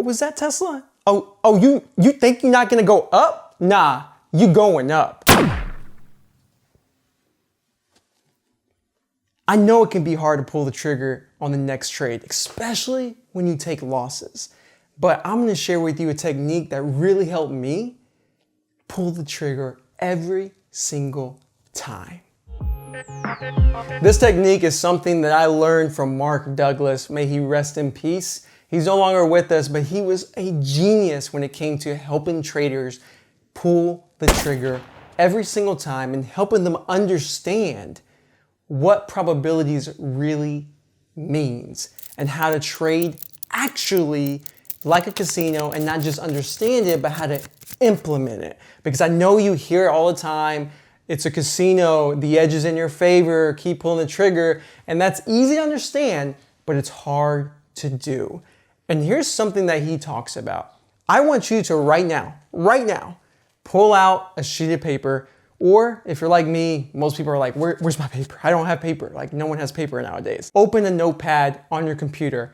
What was that, Tesla? Oh, you think you're not gonna go up? Nah, you going up. I know it can be hard to pull the trigger on the next trade, especially when you take losses. But I'm gonna share with you a technique that really helped me pull the trigger every single time. This technique is something that I learned from Mark Douglas. May he rest in peace. He's no longer with us, but he was a genius when it came to helping traders pull the trigger every single time and helping them understand what probabilities really means and how to trade actually like a casino and not just understand it, but how to implement it. Because I know you hear it all the time. It's a casino, the edge is in your favor, keep pulling the trigger. And that's easy to understand, but it's hard to do. And here's something that he talks about. I want you to right now, pull out a sheet of paper. Or if you're like me, most people are like, where's my paper? I don't have paper. Like no one has paper nowadays. Open a notepad on your computer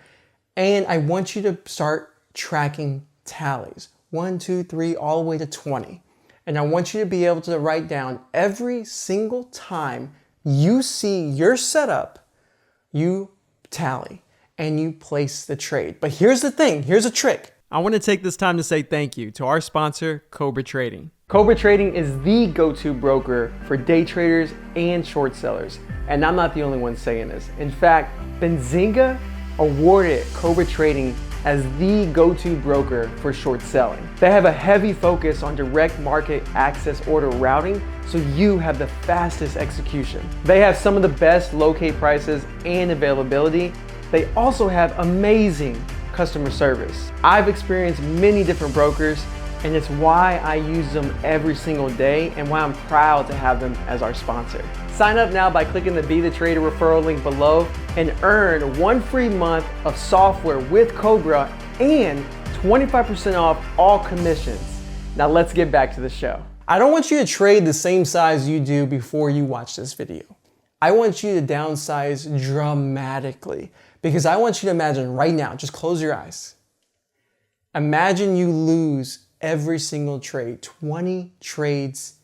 and I want you to start tracking tallies. 1, 2, 3, all the way to 20. And I want you to be able to write down every single time you see your setup, you tally and you place the trade. But here's the thing, here's a trick. I want to take this time to say thank you to our sponsor, Cobra Trading. Cobra Trading is the go-to broker for day traders and short sellers. And I'm not the only one saying this. In fact, Benzinga awarded Cobra Trading as the go-to broker for short selling. They have a heavy focus on direct market access order routing, so you have the fastest execution. They have some of the best locate prices and availability. They also have amazing customer service. I've experienced many different brokers, and it's why I use them every single day and why I'm proud to have them as our sponsor. Sign up now by clicking the Be The Trader referral link below and earn 1 free month of software with Cobra and 25% off all commissions. Now let's get back to the show. I don't want you to trade the same size you do before you watch this video. I want you to downsize dramatically because I want you to imagine right now, just close your eyes. Imagine you lose every single trade, 20 trades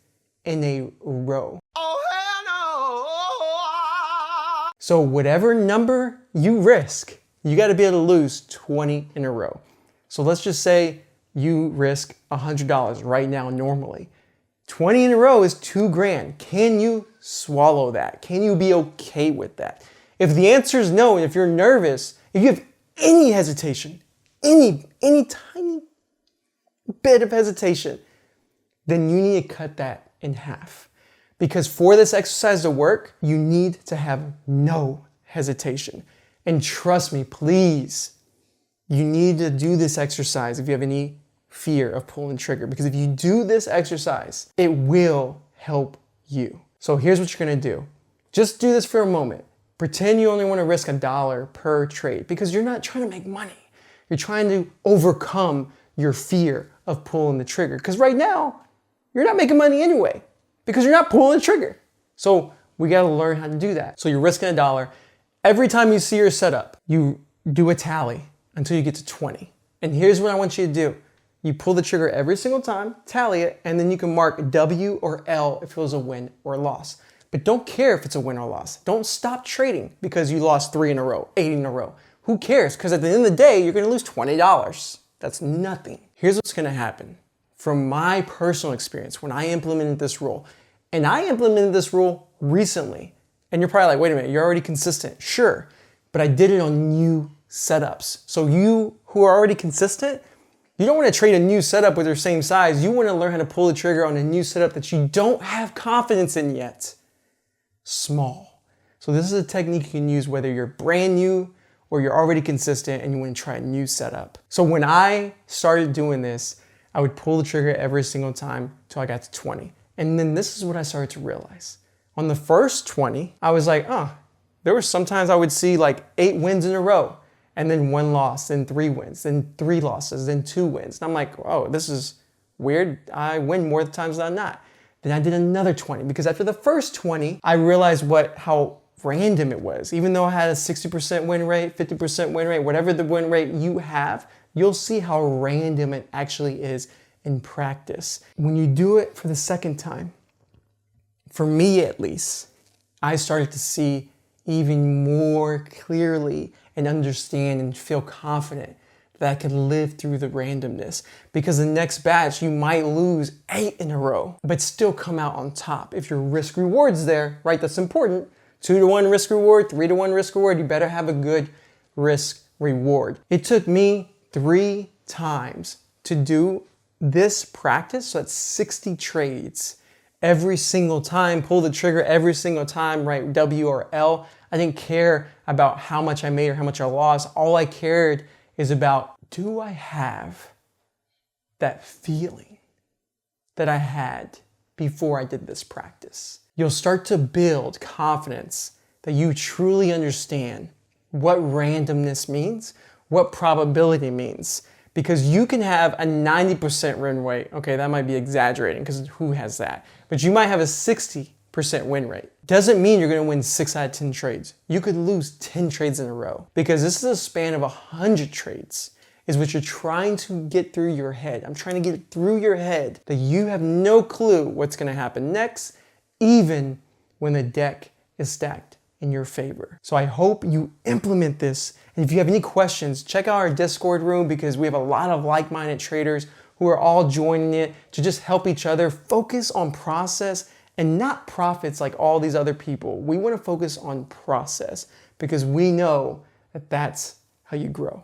in a row. Oh, hell no! So whatever number you risk, you gotta be able to lose 20 in a row. So let's just say you risk $100 right now normally. 20 in a row is $2,000. Can you swallow that? Can you be okay with that? If the answer is no, and if you're nervous, if you have any hesitation, any tiny bit of hesitation, then you need to cut that in half. Because for this exercise to work, you need to have no hesitation. And trust me, please, you need to do this exercise if you have any fear of pulling the trigger. Because if you do this exercise, it will help you. So here's what you're gonna do. Just do this for a moment. Pretend you only wanna risk $1 per trade because you're not trying to make money. You're trying to overcome your fear of pulling the trigger. Because right now, you're not making money anyway because you're not pulling the trigger. So we gotta learn how to do that. So you're risking $1. Every time you see your setup, you do a tally until you get to 20. And here's what I want you to do. You pull the trigger every single time, tally it, and then you can mark W or L if it was a win or a loss. But don't care if it's a win or loss. Don't stop trading because you lost 3 in a row, 8 in a row. Who cares? Because at the end of the day, you're gonna lose $20. That's nothing. Here's what's gonna happen. From my personal experience, when I implemented this rule, and I implemented this rule recently, and you're probably like, wait a minute, you're already consistent. Sure, but I did it on new setups. So you who are already consistent, you don't want to trade a new setup with your same size. You want to learn how to pull the trigger on a new setup that you don't have confidence in yet. Small. So this is a technique you can use whether you're brand new or you're already consistent and you want to try a new setup. So when I started doing this, I would pull the trigger every single time till I got to 20. And then this is what I started to realize. On the first 20, I was like, there were sometimes I would see like 8 wins in a row. And then 1 loss, then 3 wins, then 3 losses, then 2 wins. And I'm like, oh, this is weird. I win more times than I'm not. Then I did another 20 because after the first 20, I realized how random it was. Even though I had a 60% win rate, 50% win rate, whatever the win rate you have, you'll see how random it actually is in practice. When you do it for the second time, for me at least, I started to see even more clearly and understand and feel confident that I could live through the randomness, because the next batch you might lose 8 in a row, but still come out on top. If your risk reward's there, right? That's important. 2-to-1 risk reward, 3-to-1 risk reward. You better have a good risk reward. It took me 3 times to do this practice, so that's 60 trades. Every single time, pull the trigger every single time, right? W or L. I didn't care about how much I made or how much I lost. All I cared is about, do I have that feeling that I had before I did this practice? You'll start to build confidence that you truly understand what randomness means, what probability means. Because you can have a 90% win rate. Okay, that might be exaggerating because who has that? But you might have a 60% win rate. Doesn't mean you're gonna win 6 out of 10 trades. You could lose 10 trades in a row, because this is a span of 100 trades is what you're trying to get through your head. I'm trying to get through your head that you have no clue what's gonna happen next, even when the deck is stacked in your favor. So I hope you implement this. And if you have any questions, check out our Discord room, because we have a lot of like-minded traders who are all joining it to just help each other focus on process and not profits like all these other people. We want to focus on process because we know that that's how you grow.